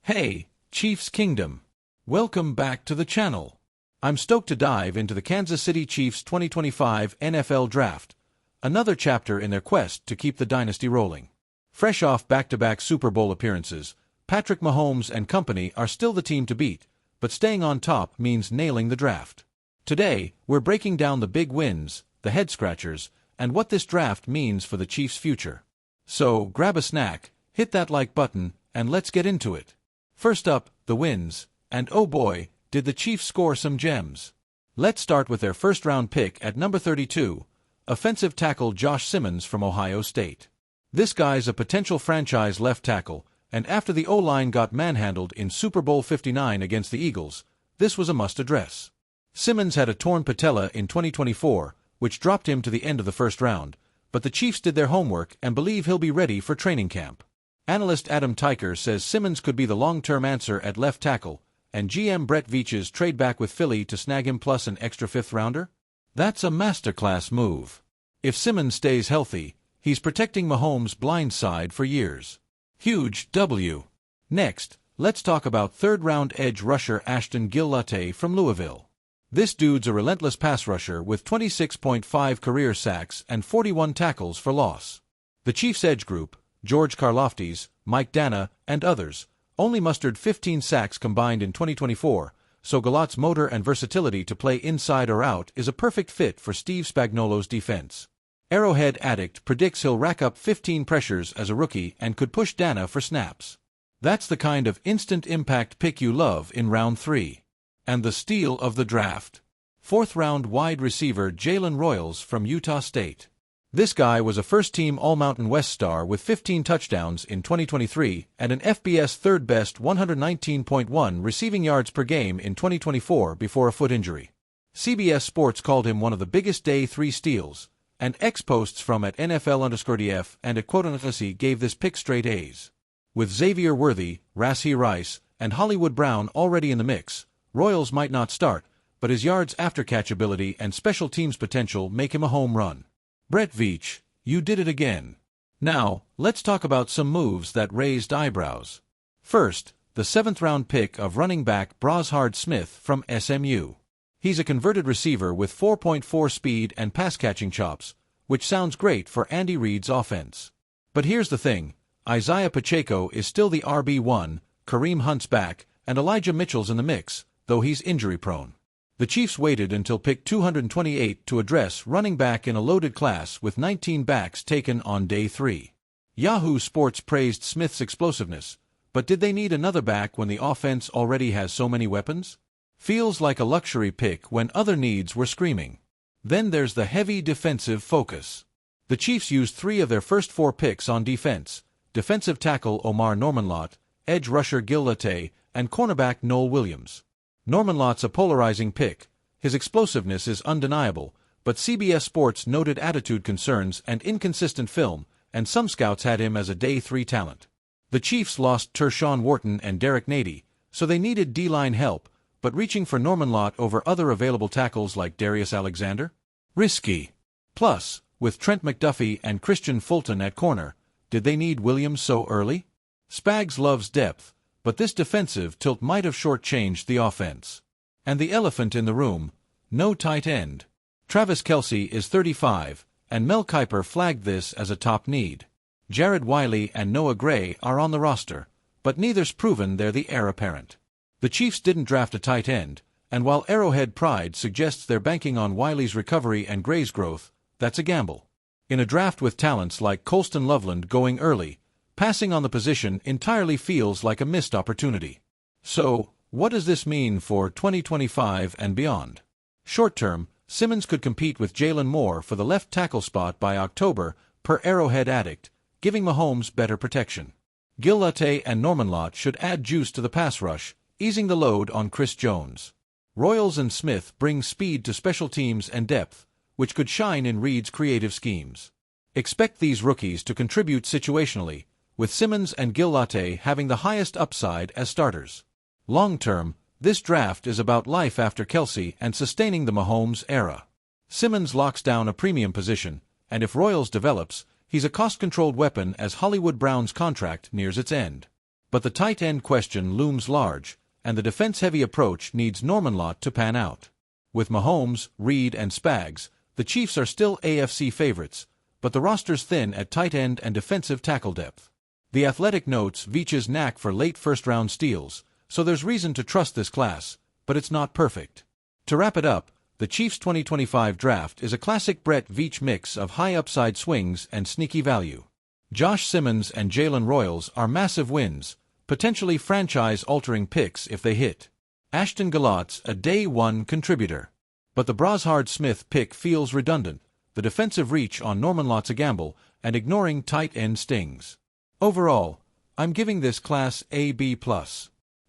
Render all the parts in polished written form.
Hey, Chiefs Kingdom! Welcome back to the channel. I'm stoked to dive into the Kansas City Chiefs 2025 NFL Draft, another chapter in their quest to keep the dynasty rolling. Fresh off back-to-back Super Bowl appearances, Patrick Mahomes and company are still the team to beat, but staying on top means nailing the draft. Today, we're breaking down the big wins, the head-scratchers, and what this draft means for the Chiefs' future. So, grab a snack, hit that like button, and let's get into it. First up, the wins, and oh boy, did the Chiefs score some gems. Let's start with their first-round pick at number 32, offensive tackle Josh Simmons from Ohio State. This guy's a potential franchise left tackle, and after the O-line got manhandled in Super Bowl 59 against the Eagles, this was a must-address. Simmons had a torn patella in 2024, which dropped him to the end of the first round, but the Chiefs did their homework and believe he'll be ready for training camp. Analyst Adam Teicher says Simmons could be the long-term answer at left tackle, and GM Brett Veach's trade back with Philly to snag him plus an extra fifth-rounder? That's a masterclass move. If Simmons stays healthy, he's protecting Mahomes' blind side for years. Huge W. Next, let's talk about third-round edge rusher Ashton Gillotte from Louisville. This dude's a relentless pass rusher with 26.5 career sacks and 41 tackles for loss. The Chiefs' edge group, George Karlaftis, Mike Dana, and others, only mustered 15 sacks combined in 2024, so Gillotte's motor and versatility to play inside or out is a perfect fit for Steve Spagnuolo's defense. Arrowhead Addict predicts he'll rack up 15 pressures as a rookie and could push Dana for snaps. That's the kind of instant impact pick you love in round 3. And the steal of the draft. Fourth-round wide receiver Jalen Royals from Utah State. This guy was a first-team All-Mountain West star with 15 touchdowns in 2023 and an FBS third-best 119.1 receiving yards per game in 2024 before a foot injury. CBS Sports called him one of the biggest Day 3 steals, and ex-posts from at NFL_DF and at _C gave this pick straight A's. With Xavier Worthy, Rashee Rice, and Hollywood Brown already in the mix, Royals might not start, but his yards after catch ability and special teams potential make him a home run. Brett Veach, you did it again. Now, let's talk about some moves that raised eyebrows. First, the 7th-round pick of running back Brashard Smith from SMU. He's a converted receiver with 4.4 speed and pass-catching chops, which sounds great for Andy Reid's offense. But here's the thing, Isaiah Pacheco is still the RB1, Kareem Hunt's back, and Elijah Mitchell's in the mix, though he's injury-prone. The Chiefs waited until pick 228 to address running back in a loaded class with 19 backs taken on day 3. Yahoo Sports praised Smith's explosiveness, but did they need another back when the offense already has so many weapons? Feels like a luxury pick when other needs were screaming. Then there's the heavy defensive focus. The Chiefs used 3 of their first 4 picks on defense: defensive tackle Omar Normanlott, edge rusher Gillotte, and cornerback Noel Williams. Normanlott's a polarizing pick. His explosiveness is undeniable, but CBS Sports noted attitude concerns and inconsistent film, and some scouts had him as a Day 3 talent. The Chiefs lost Tershawn Wharton and Derrick Nady, so they needed D-line help, but reaching for Normanlott over other available tackles like Darius Alexander? Risky. Plus, with Trent McDuffie and Christian Fulton at corner, did they need Williams so early? Spags loves depth, but this defensive tilt might have shortchanged the offense. And the elephant in the room, no tight end. Travis Kelce is 35, and Mel Kiper flagged this as a top need. Jared Wiley and Noah Gray are on the roster, but neither's proven they're the heir apparent. The Chiefs didn't draft a tight end, and while Arrowhead Pride suggests they're banking on Wiley's recovery and Gray's growth, that's a gamble. In a draft with talents like Colston Loveland going early, passing on the position entirely feels like a missed opportunity. So, what does this mean for 2025 and beyond? Short-term, Simmons could compete with Jalen Moore for the left tackle spot by October, per Arrowhead Addict, giving Mahomes better protection. Gillotte and Normanlott should add juice to the pass rush, easing the load on Chris Jones. Royals and Smith bring speed to special teams and depth, which could shine in Reid's creative schemes. Expect these rookies to contribute situationally, with Simmons and Gillotte having the highest upside as starters. Long-term, this draft is about life after Kelce and sustaining the Mahomes era. Simmons locks down a premium position, and if Royals develops, he's a cost-controlled weapon as Hollywood Brown's contract nears its end. But the tight end question looms large, and the defense-heavy approach needs Normanlot to pan out. With Mahomes, Reed, and Spags, the Chiefs are still AFC favorites, but the roster's thin at tight end and defensive tackle depth. The Athletic notes Veach's knack for late first-round steals, so there's reason to trust this class, but it's not perfect. To wrap it up, the Chiefs' 2025 draft is a classic Brett Veach mix of high upside swings and sneaky value. Josh Simmons and Jalen Royals are massive wins, potentially franchise-altering picks if they hit. Ashton Gallott's a day-one contributor. But the Brashard Smith pick feels redundant, the defensive reach on Normanlot's a gamble, and ignoring tight end stings. Overall, I'm giving this class a B+.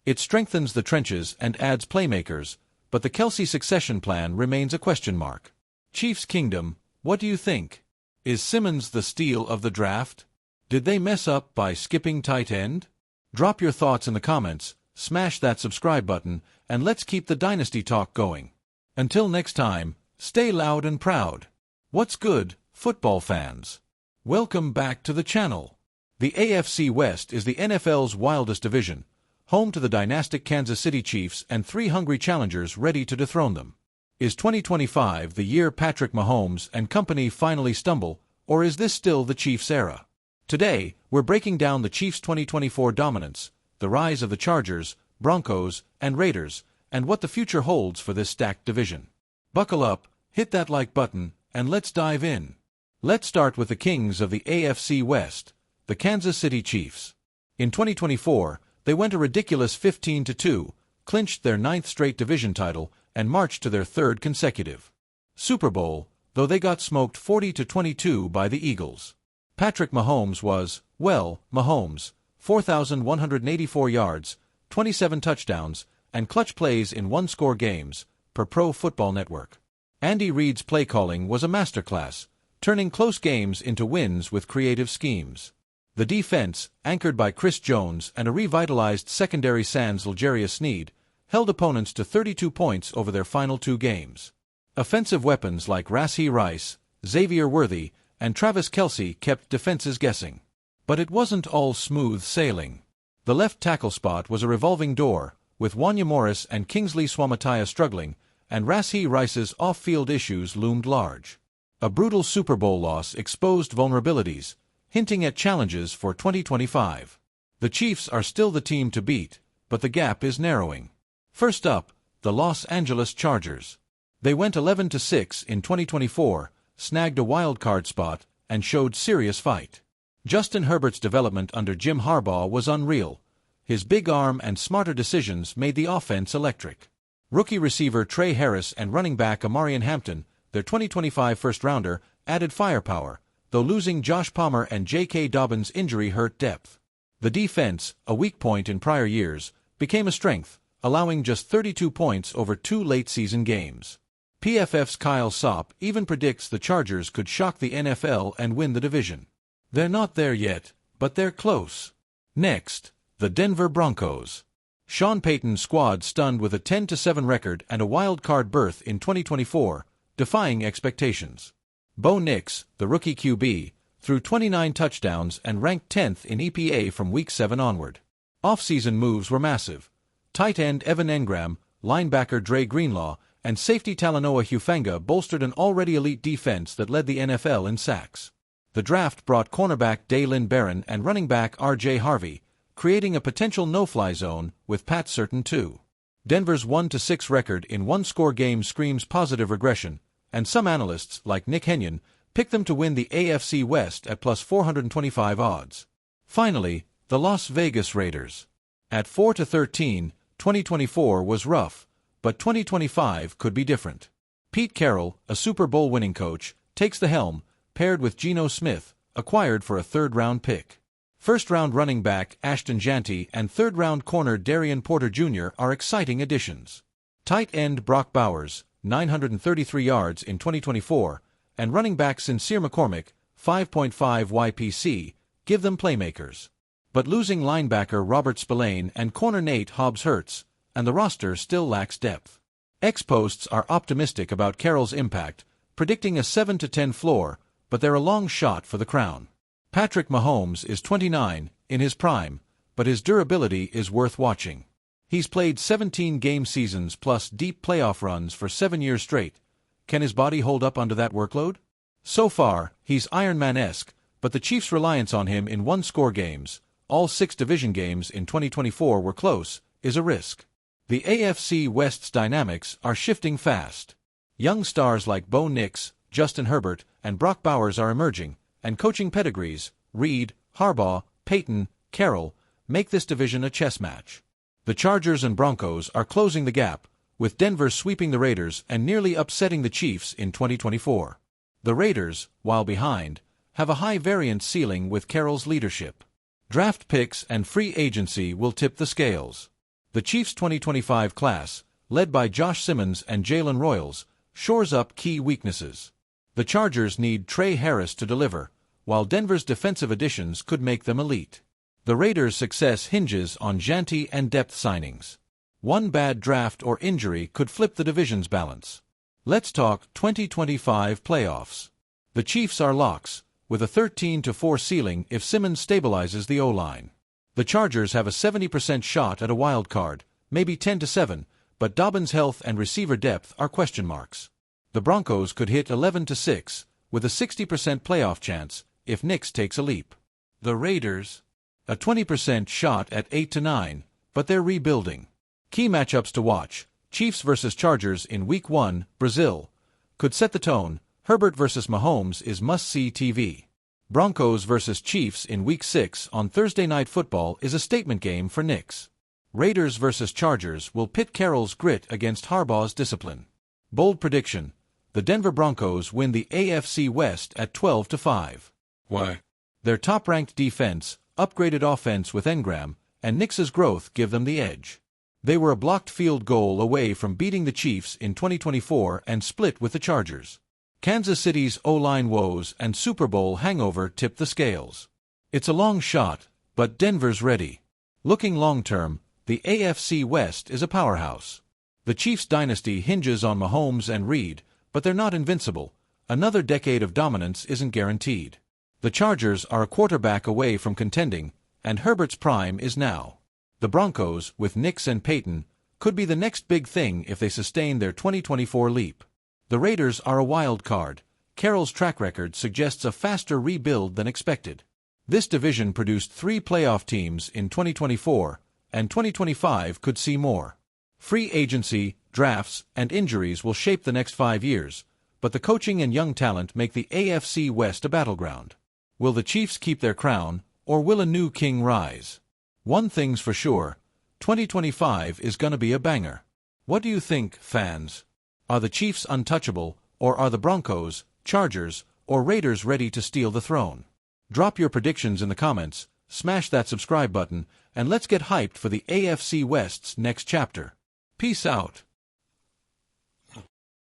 It strengthens the trenches and adds playmakers, but the Kelsey succession plan remains a question mark. Chiefs Kingdom, what do you think? Is Simmons the steal of the draft? Did they mess up by skipping tight end? Drop your thoughts in the comments, smash that subscribe button, and let's keep the dynasty talk going. Until next time, stay loud and proud. What's good, football fans? Welcome back to the channel. The AFC West is the NFL's wildest division, home to the dynastic Kansas City Chiefs and 3 hungry challengers ready to dethrone them. Is 2025 the year Patrick Mahomes and company finally stumble, or is this still the Chiefs' era? Today, we're breaking down the Chiefs' 2024 dominance, the rise of the Chargers, Broncos, and Raiders, and what the future holds for this stacked division. Buckle up, hit that like button, and let's dive in. Let's start with the kings of the AFC West, the Kansas City Chiefs. In 2024, they went a ridiculous 15-2, clinched their 9th straight division title, and marched to their 3rd consecutive Super Bowl, though they got smoked 40-22 by the Eagles. Patrick Mahomes was, well, Mahomes, 4,184 yards, 27 touchdowns, and clutch plays in one-score games, per Pro Football Network. Andy Reid's play calling was a masterclass, turning close games into wins with creative schemes. The defense, anchored by Chris Jones and a revitalized secondary sans L'Jarius Sneed, held opponents to 32 points over their final 2 games. Offensive weapons like Rashee Rice, Xavier Worthy, and Travis Kelce kept defenses guessing. But it wasn't all smooth sailing. The left tackle spot was a revolving door, with Wanya Morris and Kingsley Suamataia struggling, and Rashee Rice's off-field issues loomed large. A brutal Super Bowl loss exposed vulnerabilities, hinting at challenges for 2025. The Chiefs are still the team to beat, but the gap is narrowing. First up, the Los Angeles Chargers. They went 11-6 in 2024, snagged a wild-card spot, and showed serious fight. Justin Herbert's development under Jim Harbaugh was unreal. His big arm and smarter decisions made the offense electric. Rookie receiver Trey Harris and running back Amarian Hampton, their 2025 first-rounder, added firepower, though losing Josh Palmer and J.K. Dobbins' injury hurt depth. The defense, a weak point in prior years, became a strength, allowing just 32 points over 2 late-season games. PFF's Kyle Sopp even predicts the Chargers could shock the NFL and win the division. They're not there yet, but they're close. Next, the Denver Broncos. Sean Payton's squad stunned with a 10-7 record and a wild-card berth in 2024, defying expectations. Bo Nix, the rookie QB, threw 29 touchdowns and ranked 10th in EPA from Week 7 onward. Off-season moves were massive. Tight end Evan Engram, linebacker Dre Greenlaw, and safety Talanoa Hufanga bolstered an already elite defense that led the NFL in sacks. The draft brought cornerback Dalen Barron and running back R.J. Harvey, creating a potential no-fly zone with Pat Certain too. Denver's 1-6 record in one-score games screams positive regression, and some analysts, like Nick Henyon, picked them to win the AFC West at plus 425 odds. Finally, the Las Vegas Raiders. At 4-13, 2024 was rough, but 2025 could be different. Pete Carroll, a Super Bowl winning coach, takes the helm, paired with Geno Smith, acquired for a 3rd-round pick. First-round running back Ashton Jeanty and 3rd-round corner Darian Porter Jr. are exciting additions. Tight end Brock Bowers, 933 yards in 2024, and running back Sincere McCormick, 5.5 YPC, give them playmakers. But losing linebacker Robert Spillane and corner Nate Hobbs hurts, and the roster still lacks depth. Ex-posts are optimistic about Carroll's impact, predicting a 7-10 floor, but they're a long shot for the crown. Patrick Mahomes is 29, in his prime, but his durability is worth watching. He's played 17 game seasons plus deep playoff runs for 7 years straight. Can his body hold up under that workload? So far, he's Iron Man-esque, but the Chiefs' reliance on him in one-score games, all 6 division games in 2024 were close, is a risk. The AFC West's dynamics are shifting fast. Young stars like Bo Nix, Justin Herbert, and Brock Bowers are emerging, and coaching pedigrees, Reed, Harbaugh, Peyton, Carroll, make this division a chess match. The Chargers and Broncos are closing the gap, with Denver sweeping the Raiders and nearly upsetting the Chiefs in 2024. The Raiders, while behind, have a high variance ceiling with Carroll's leadership. Draft picks and free agency will tip the scales. The Chiefs' 2025 class, led by Josh Simmons and Jalen Royals, shores up key weaknesses. The Chargers need Trey Harris to deliver, while Denver's defensive additions could make them elite. The Raiders' success hinges on Janty and depth signings. One bad draft or injury could flip the division's balance. Let's talk 2025 playoffs. The Chiefs are locks, with a 13-4 ceiling if Simmons stabilizes the O-line. The Chargers have a 70% shot at a wild card, maybe 10-7, but Dobbins' health and receiver depth are question marks. The Broncos could hit 11-6, with a 60% playoff chance if Nix takes a leap. The Raiders, a 20% shot at 8-9, but they're rebuilding. Key matchups to watch: Chiefs vs. Chargers in Week 1, Brazil, could set the tone. Herbert vs. Mahomes is must-see TV. Broncos vs. Chiefs in Week 6 on Thursday Night Football is a statement game for Nix. Raiders vs. Chargers will pit Carroll's grit against Harbaugh's discipline. Bold prediction: the Denver Broncos win the AFC West at 12-5. Why? Their top-ranked defense, upgraded offense with Engram, and Nix's growth give them the edge. They were a blocked field goal away from beating the Chiefs in 2024 and split with the Chargers. Kansas City's O-line woes and Super Bowl hangover tip the scales. It's a long shot, but Denver's ready. Looking long-term, the AFC West is a powerhouse. The Chiefs' dynasty hinges on Mahomes and Reed, but they're not invincible. Another decade of dominance isn't guaranteed. The Chargers are a quarterback away from contending, and Herbert's prime is now. The Broncos, with Nix and Peyton, could be the next big thing if they sustain their 2024 leap. The Raiders are a wild card. Carroll's track record suggests a faster rebuild than expected. This division produced 3 playoff teams in 2024, and 2025 could see more. Free agency, drafts, and injuries will shape the next 5 years, but the coaching and young talent make the AFC West a battleground. Will the Chiefs keep their crown, or will a new king rise? One thing's for sure, 2025 is gonna be a banger. What do you think, fans? Are the Chiefs untouchable, or are the Broncos, Chargers, or Raiders ready to steal the throne? Drop your predictions in the comments, smash that subscribe button, and let's get hyped for the AFC West's next chapter. Peace out.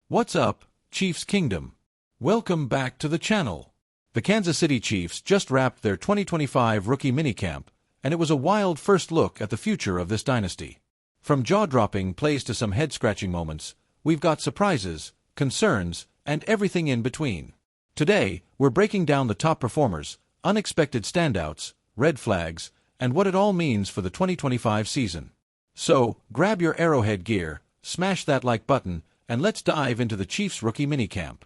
What's up, Chiefs Kingdom? Welcome back to the channel. The Kansas City Chiefs just wrapped their 2025 rookie minicamp, and it was a wild first look at the future of this dynasty. From jaw-dropping plays to some head-scratching moments, we've got surprises, concerns, and everything in between. Today, we're breaking down the top performers, unexpected standouts, red flags, and what it all means for the 2025 season. So, grab your Arrowhead gear, smash that like button, and let's dive into the Chiefs' rookie minicamp.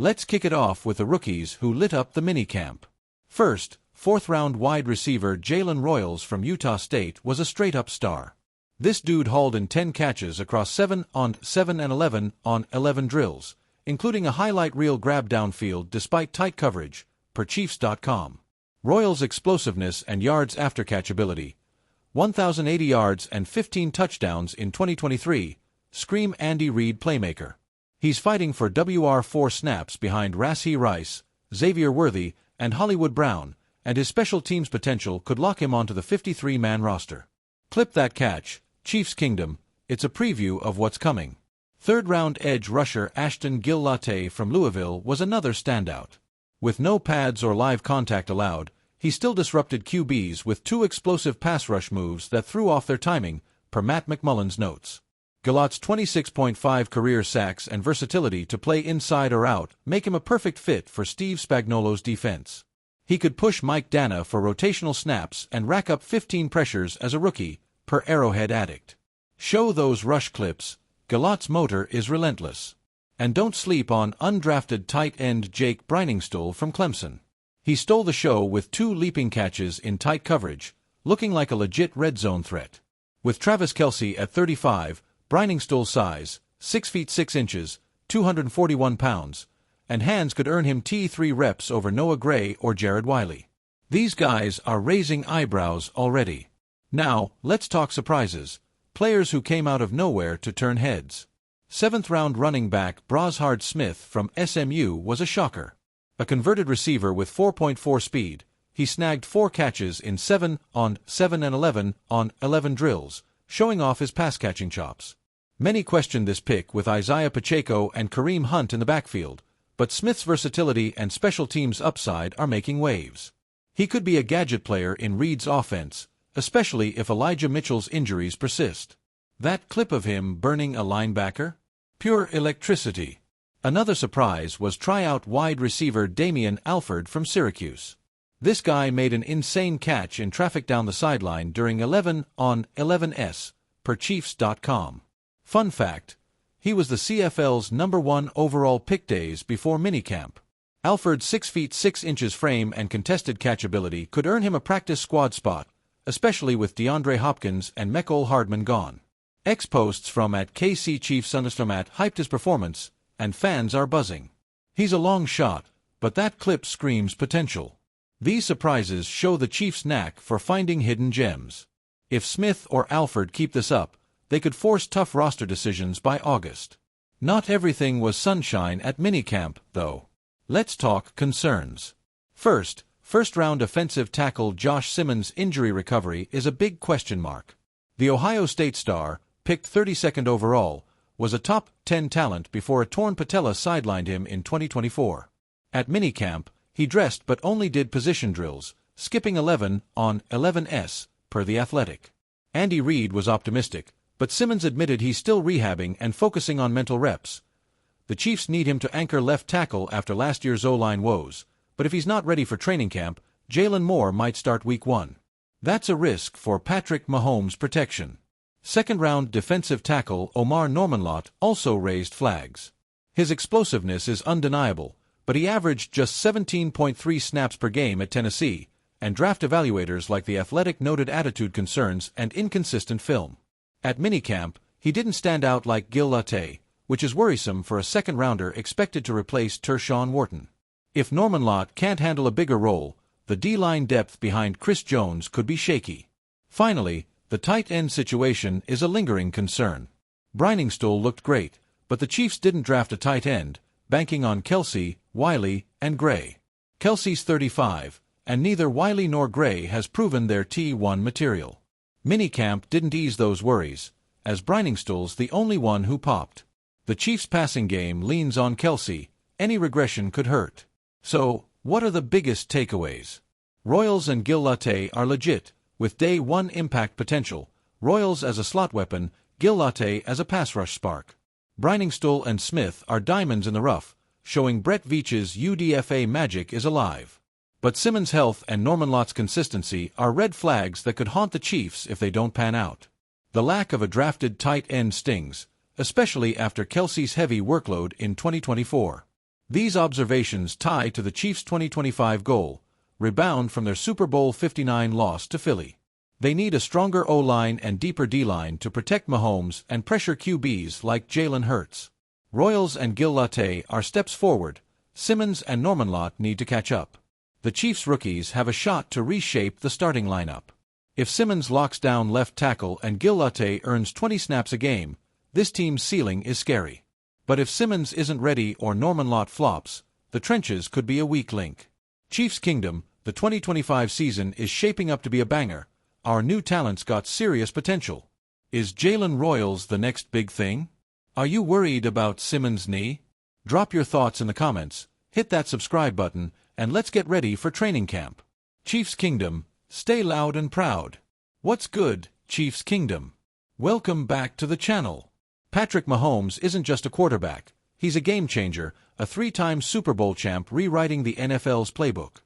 Let's kick it off with the rookies who lit up the minicamp. First, 4th-round wide receiver Jalen Royals from Utah State was a straight-up star. This dude hauled in 10 catches across 7 on 7 and 11 on 11 drills, including a highlight reel grab downfield despite tight coverage, per Chiefs.com. Royals' explosiveness and yards after catch ability, 1,080 yards and 15 touchdowns in 2023, scream Andy Reid playmaker. He's fighting for WR4 snaps behind Rashee Rice, Xavier Worthy, and Hollywood Brown, and his special teams potential could lock him onto the 53-man roster. Clip that catch, Chiefs Kingdom, it's a preview of what's coming. 3rd-round edge rusher Ashton Gill-Latte from Louisville was another standout. With no pads or live contact allowed, he still disrupted QBs with 2 explosive pass rush moves that threw off their timing, per Matt McMullen's notes. Gillatte's 26.5 career sacks and versatility to play inside or out make him a perfect fit for Steve Spagnuolo's defense. He could push Mike Dana for rotational snaps and rack up 15 pressures as a rookie, per Arrowhead Addict. Show those rush clips. Gillott's motor is relentless. And don't sleep on undrafted tight end Jake Briningstool from Clemson. He stole the show with 2 leaping catches in tight coverage, looking like a legit red zone threat. With Travis Kelce at 35, Briningstool's size, 6 feet 6 inches, 241 pounds, and hands could earn him T3 reps over Noah Gray or Jared Wiley. These guys are raising eyebrows already. Now, let's talk surprises. Players who came out of nowhere to turn heads. 7th-round running back Brashard Smith from SMU was a shocker. A converted receiver with 4.4 speed, he snagged 4 catches in 7 on 7 and 11 on 11 drills, showing off his pass-catching chops. Many questioned this pick with Isaiah Pacheco and Kareem Hunt in the backfield, but Smith's versatility and special teams upside are making waves. He could be a gadget player in Reed's offense, especially if Elijah Mitchell's injuries persist. That clip of him burning a linebacker? Pure electricity. Another surprise was tryout wide receiver Damian Alford from Syracuse. This guy made an insane catch in traffic down the sideline during 11 on 11s, per Chiefs.com. Fun fact, he was the CFL's #1 overall pick days before minicamp. Alford's 6 feet 6 inches frame and contested catchability could earn him a practice squad spot, especially with DeAndre Hopkins and Mecole Hardman gone. Posts from @KCChiefs_at hyped his performance, and fans are buzzing. He's a long shot, but that clip screams potential. These surprises show the Chiefs' knack for finding hidden gems. If Smith or Alford keep this up, they could force tough roster decisions by August. Not everything was sunshine at minicamp, though. Let's talk concerns. First-round offensive tackle Josh Simmons' injury recovery is a big question mark. The Ohio State star, picked 32nd overall, was a top 10 talent before a torn patella sidelined him in 2024. At minicamp, he dressed but only did position drills, skipping 11 on 11s, per The Athletic. Andy Reid was optimistic, but Simmons admitted he's still rehabbing and focusing on mental reps. The Chiefs need him to anchor left tackle after last year's O-line woes, but if he's not ready for training camp, Jalen Moore might start Week 1. That's a risk for Patrick Mahomes' protection. Second-round defensive tackle Omar Normanlott also raised flags. His explosiveness is undeniable, but he averaged just 17.3 snaps per game at Tennessee, and draft evaluators like The Athletic noted attitude concerns and inconsistent film. At minicamp, he didn't stand out like Gil Latte, which is worrisome for a second-rounder expected to replace Tershawn Wharton. If Normanlott can't handle a bigger role, the D-line depth behind Chris Jones could be shaky. Finally, the tight end situation is a lingering concern. Briningstool looked great, but the Chiefs didn't draft a tight end, banking on Kelce, Wiley, and Gray. Kelce's 35, and neither Wiley nor Gray has proven their T1 material. Minicamp didn't ease those worries, as Briningstool's the only one who popped. The Chiefs' passing game leans on Kelce. Any regression could hurt. So, what are the biggest takeaways? Royals and Gil Latte are legit, with day 1 impact potential, Royals as a slot weapon, Gil Latte as a pass rush spark. Briningstool and Smith are diamonds in the rough, showing Brett Veach's UDFA magic is alive. But Simmons' health and Normanlott's consistency are red flags that could haunt the Chiefs if they don't pan out. The lack of a drafted tight end stings, especially after Kelce's heavy workload in 2024. These observations tie to the Chiefs' 2025 goal, rebound from their Super Bowl 59 loss to Philly. They need a stronger O-line and deeper D-line to protect Mahomes and pressure QBs like Jalen Hurts. Royals and Gil Latte are steps forward. Simmons and Normanlott need to catch up. The Chiefs' rookies have a shot to reshape the starting lineup. If Simmons locks down left tackle and Gil Latte earns 20 snaps a game, this team's ceiling is scary. But if Simmons isn't ready or Normanlott flops, the trenches could be a weak link. Chiefs Kingdom, the 2025 season is shaping up to be a banger. Our new talent's got serious potential. Is Jalen Royals the next big thing? Are you worried about Simmons' knee? Drop your thoughts in the comments, hit that subscribe button, and let's get ready for training camp. Chiefs Kingdom, stay loud and proud. What's good, Chiefs Kingdom? Welcome back to the channel. Patrick Mahomes isn't just a quarterback, he's a game changer, a 3-time Super Bowl champ rewriting the NFL's playbook.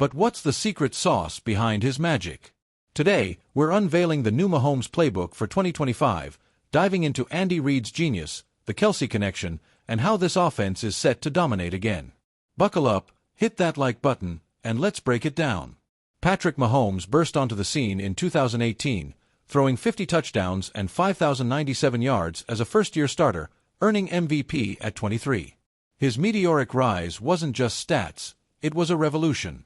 But what's the secret sauce behind his magic? Today, we're unveiling the new Mahomes playbook for 2025, diving into Andy Reid's genius, the Kelsey connection, and how this offense is set to dominate again. Buckle up, hit that like button, and let's break it down. Patrick Mahomes burst onto the scene in 2018, throwing 50 touchdowns and 5,097 yards as a first-year starter, earning MVP at 23. His meteoric rise wasn't just stats, it was a revolution.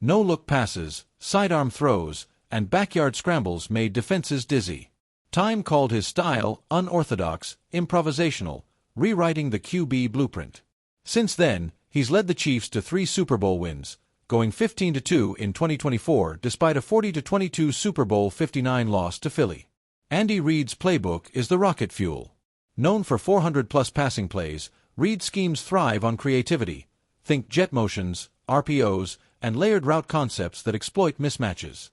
No-look passes, sidearm throws, and backyard scrambles made defenses dizzy. Time called his style unorthodox, improvisational, rewriting the QB blueprint. Since then, he's led the Chiefs to 3 Super Bowl wins, going 15-2 in 2024 despite a 40-22 Super Bowl 59 loss to Philly. Andy Reid's playbook is the rocket fuel. Known for 400-plus passing plays, Reid's schemes thrive on creativity. Think jet motions, RPOs, and layered route concepts that exploit mismatches.